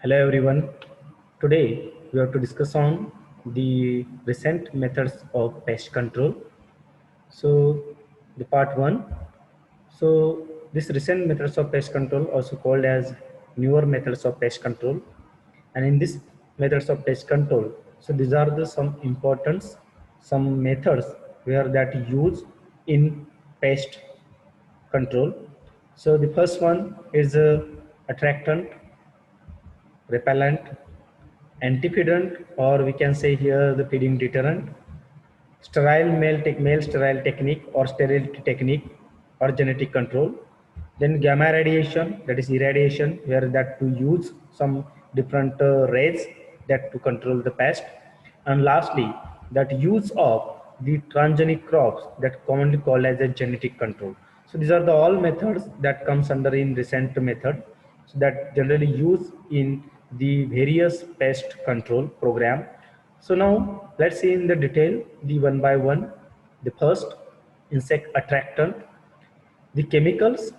Hello everyone. Today we have to discuss on the recent methods of pest control. So the part one. So this recent methods of pest control also called as newer methods of pest control. And in this methods of pest control, so these are the some importance, some methods where that use in pest control. So the first one is a attractant, repellent, antefeedant, or we can say here the feeding deterrent, sterile male sterile technique or sterility technique or genetic control. Then gamma radiation, that is irradiation, where that to use some different rays that to control the pest. And lastly, that use of the transgenic crops that commonly called as a genetic control. So these are the all methods that comes under in recent method, so that generally used in the various pest control program. So now let's see in the detail the one by one. The first, insect attractant, the chemicals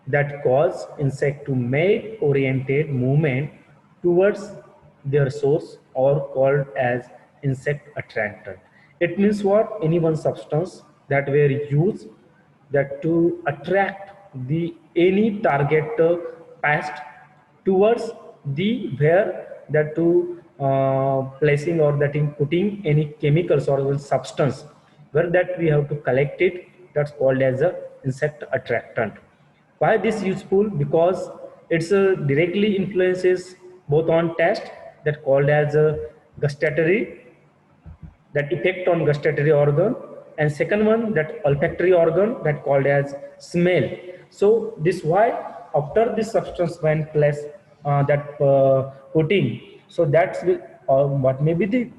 that cause insect to make oriented movement towards their source are called as insect attractant. It means what? Any one substance that were used that to attract the any target pest towards the where that to placing or that in putting any chemicals or substance where that we have to collect it, that's called as a insect attractant. Why this useful? Because it's directly influences both on taste, that called as a gustatory, that effect on gustatory organ, and second one that olfactory organ that called as smell. So this why after this substance when placed that putting, so that's what may be the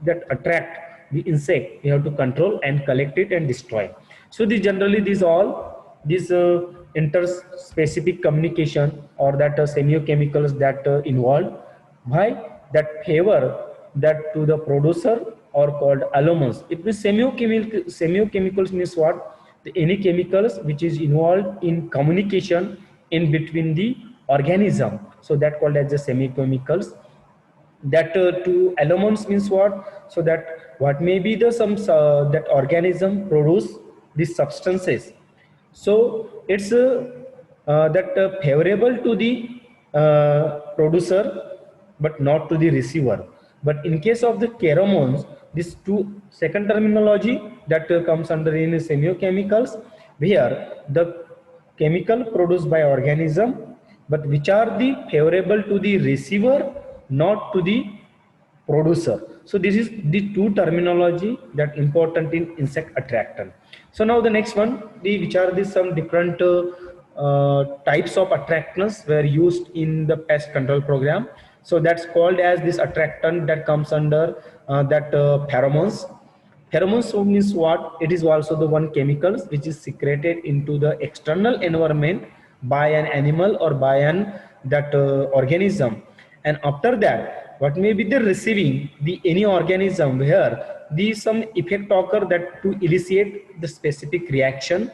that attract the insect, we have to control and collect it and destroy. So these generally these all these interspecific communication or that semiochemicals that involved, why that favor that to the producer or called allomons. It means semiochemicals means what? Any chemicals which is involved in communication in between the organism. So that called as the semiochemicals. That to allomons means what? So that what may be the some that organism produce these substances. So it's that favorable to the producer but not to the receiver. But in case of the pheromones, this two second terminology that comes under in semiochemicals, where the chemical produced by organism, but which are the favorable to the receiver, not to the producer. So this is the two terminology that important in insect attractant. So now the next one, the which are the some different types of attractants were used in the pest control program. So that's called as this attractant that comes under that pheromones. Pheromones means what? It is also the one chemicals which is secreted into the external environment by an animal or by an that organism, and after that what may be the receiving the any organism where the some effect occur that to elicit the specific reaction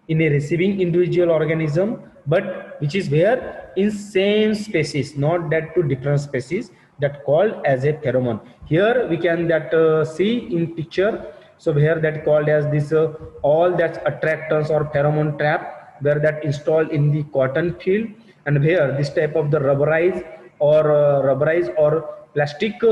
in a receiving individual organism, but which is where in same species, not that to different species, that called as a pheromone. Here we can that see in picture. So here that called as this all that attractants or pheromone trap where that installed in the cotton field, and where this type of the rubberized or plastic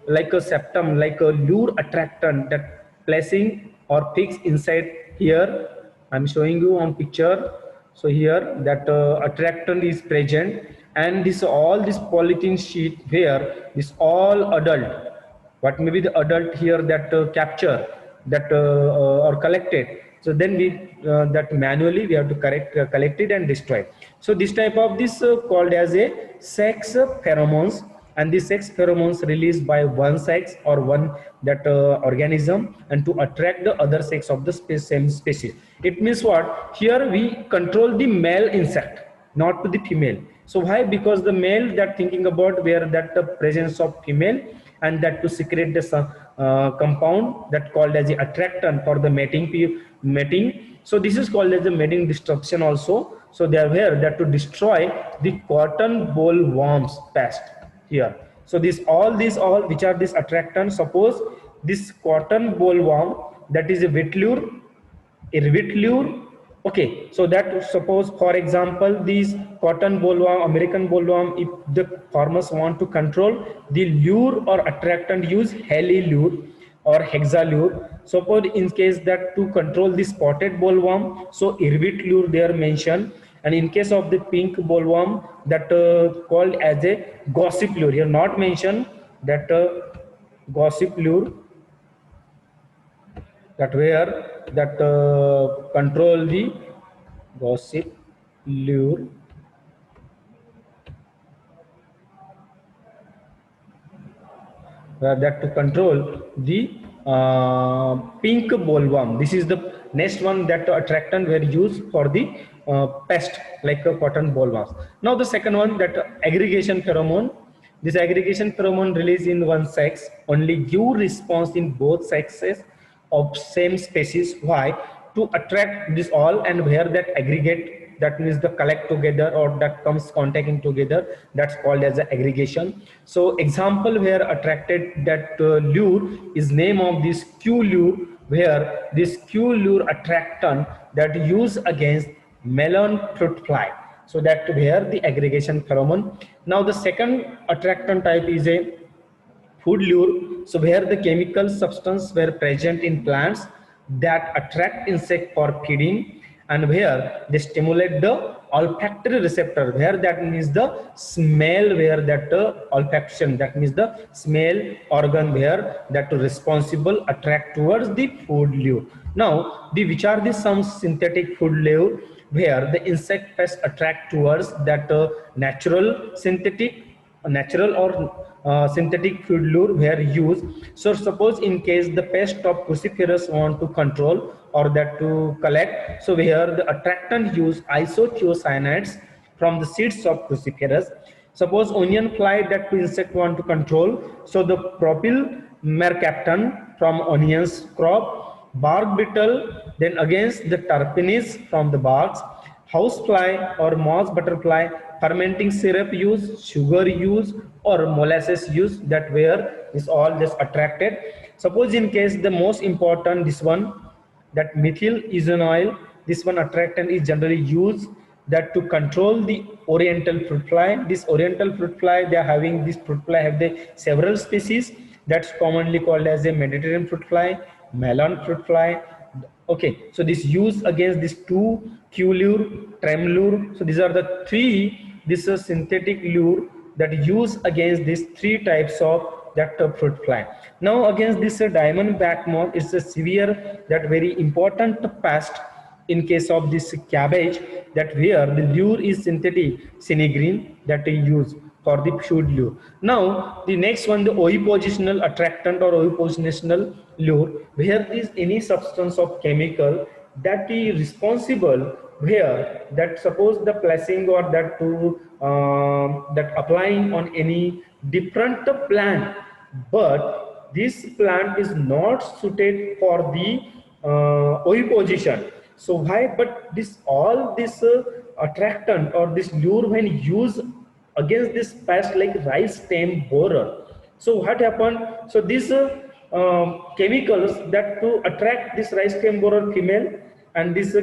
like a septum like a lure attractant that placing or fixed inside here. I'm showing you on picture. So here that attractant is present, and this all this polythene sheet where this all adult, what may be the adult here that capture that or collected. So then we that manually we have to collect it and destroy. So this type of this called as a sex pheromones, and the sex pheromones released by one sex or one that organism and to attract the other sex of the same species. It means what? Here we control the male insect, not to the female. So why? Because the male that thinking about where that the presence of female, and that to secrete the compound that called as the attractant for the mating. So this is called as the mating disruption also. So they are here that to destroy the cotton bollworms pest. here. So this all which are this attractant. Suppose this cotton bollworm, that is a wet lure, okay. So that, suppose for example, these cotton bollworm, American bollworm, if the farmers want to control the lure or attractant, use heli lure or hexa lure. Suppose in case that to control the spotted bollworm, so irvit lure they are mentioned. And in case of the pink bollworm, that called as a gossip lure, here not mentioned that gossip lure, that where that control the gossip lure, that to control the pink bollworm. This is the next one, that attractant were used for the pest like cotton bollworms. Now the second one, that aggregation pheromone. This aggregation pheromone released in one sex only give response in both sexes of same species. Why? To attract this all, and where that aggregate, that means the collect together or that comes contacting together, that's called as the aggregation. So example where attracted, that lure is name of this Q lure, where this Q lure attractant that use against melon fruit fly. So that where the aggregation pheromone. Now the second attractant type is a food lure. So where the chemical substance were present in plants that attract insect for feeding, and where they stimulate the olfactory receptor, where that means the smell, where that olfaction, that means the smell organ, where that responsible attract towards the food lure. Now the which are the some synthetic food lure, where the insect pests attract towards that natural or synthetic food lure were used. So suppose in case the pest of cruciferous want to control or that to collect, so where the attractant use isothiocyanates from the seeds of cruciferous. Suppose onion fly that to insect want to control, so the propyl mercaptan from onions crop, bark beetle, then against the terpenes from the barks, housefly or moss butterfly, fermenting syrup use, sugar use, or molasses use, that where is all just attracted. Suppose in case the most important, this one, that methyl isanoyl, this one attractant is generally used that to control the oriental fruit fly. This oriental fruit fly, they are having, this fruit fly have the several species, that's commonly called as a Mediterranean fruit fly, melon fruit fly. Okay, so this use against these two, Q lure, trem lure. So these are the three, this is synthetic lure that use against these three types of that fruit fly. Now against this diamondback moth, it's a severe, that very important pest in case of this cabbage, that where the lure is synthetic cinegreen that we use for the food lure. Now the next one, the ovipositional attractant or ovipositional lure, where is any substance of chemical that is responsible, where that suppose the placing or that to that applying on any different plant, but this plant is not suited for the oviposition. So why? But this all this attractant or this lure when used against this pest like rice stem borer. So what happened? So these chemicals that to attract this rice stem borer female, and this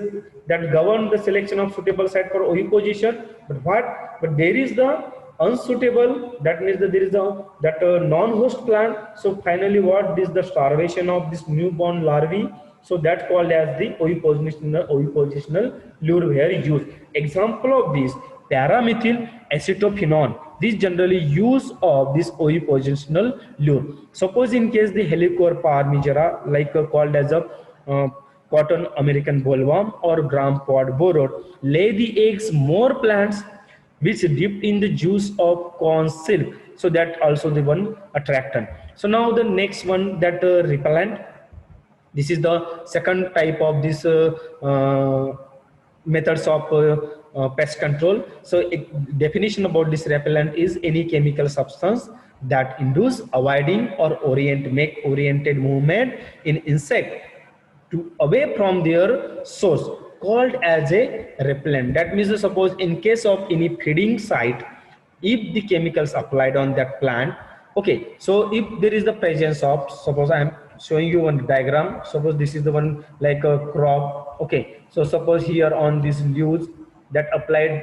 that govern the selection of suitable site for oviposition. But what? But there is the unsuitable, that means that there is a that non-host plant. So finally what is the starvation of this newborn larvae, so that's called as the ovipositional lure where used. Example of this, paramethyl acetophenone. This generally use of this ovipositional lure. Suppose in case the Helicoverpa parmigera, like called as a cotton American bollworm or gram pod borer, lay the eggs more plants which dipped in the juice of corn silk. So that also the one attractant. So now the next one, that repellent. This is the second type of this methods of pest control. So definition about this repellent is any chemical substance that induce avoiding or make oriented movement in insect to away from their source, called as a repellent. That means suppose in case of any feeding site, if the chemicals applied on that plant. Okay, so if there is the presence of, suppose I am showing you one diagram, suppose this is the one like a crop. Okay, so suppose here on this leaves that applied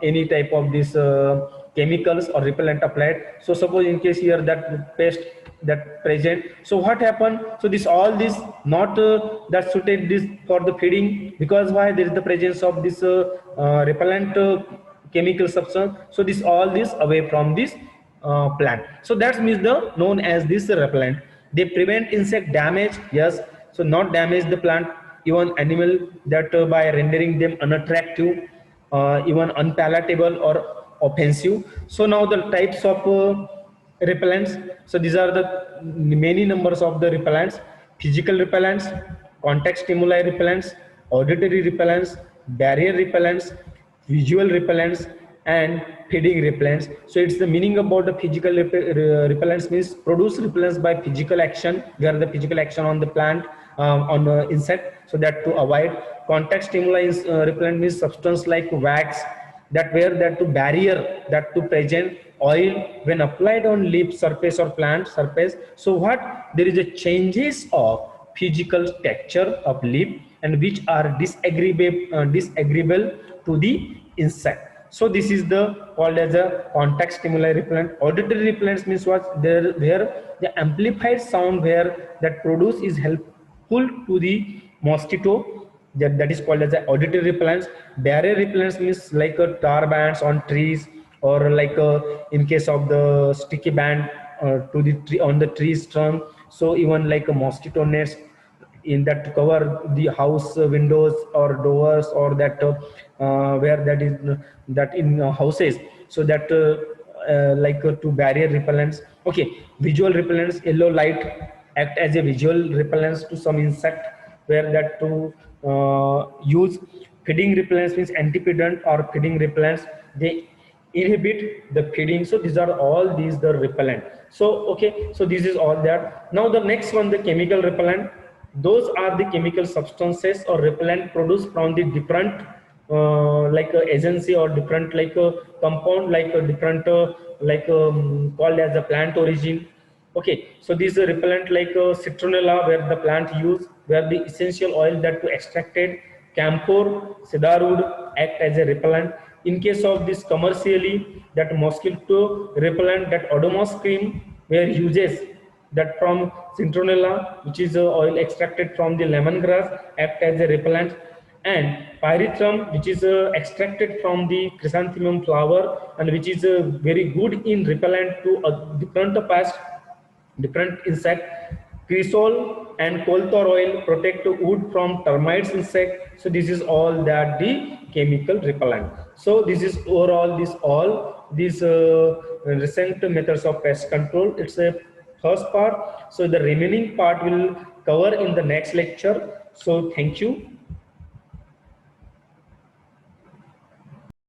any type of this chemicals or repellent applied. So suppose in case here that pest that present, so what happened, so this all this not that suited this for the feeding, because why, there is the presence of this repellent chemical substance. So this all this away from this plant. So that means the known as this repellent. They prevent insect damage, yes, so not damage the plant, even animal, that by rendering them unattractive, even unpalatable or offensive. So now the types of repellents. So these are the many numbers of the repellents: physical repellents, contact stimuli repellents, auditory repellents, barrier repellents, visual repellents, and feeding repellents. So it's the meaning about the physical repellents means produce repellents by physical action, where the physical action on the plant, on the insect, so that to avoid. Contact stimuli is repellent means substance like wax, that where that to barrier that to present oil when applied on leaf surface or plant surface. So what, there is a changes of physical texture of leaf, and which are disagreeable to the insect. So this is the called as a contact stimuli repellent. Auditory repellents means what, there where the amplified sound where that produce is helpful to the mosquito, that is called as the auditory repellents. Barrier repellents means like tar bands on trees, or like in case of the sticky band to the tree on the tree's trunk. So even like a mosquito nets in that cover the house windows or doors, or that where that is that in houses, so that to barrier repellents. Okay, visual repellents, yellow light act as a visual repellents to some insect, where that to use. Feeding repellents means antipedant or feeding repellents, they inhibit the feeding. So these are all these the repellent. So okay, so this is all that. Now the next one, the chemical repellent. Those are the chemical substances or repellent produced from the different agency, or different compound, different called as the plant origin. Okay, so this is a repellent like citronella, where the plant use, where the essential oil that to extracted. Camphor, cedarwood act as a repellent. In case of this commercially, that mosquito repellent, that Odomos cream, where uses that from citronella, which is oil extracted from the lemongrass, act as a repellent. And pyrethrum, which is extracted from the chrysanthemum flower, and which is very good in repellent to different pest, different insect. Cresol and colthor oil protect wood from termites insect. So this is all that the chemical repellent. So this is overall this all these recent methods of pest control. It's a first part. So the remaining part will cover in the next lecture. So thank you.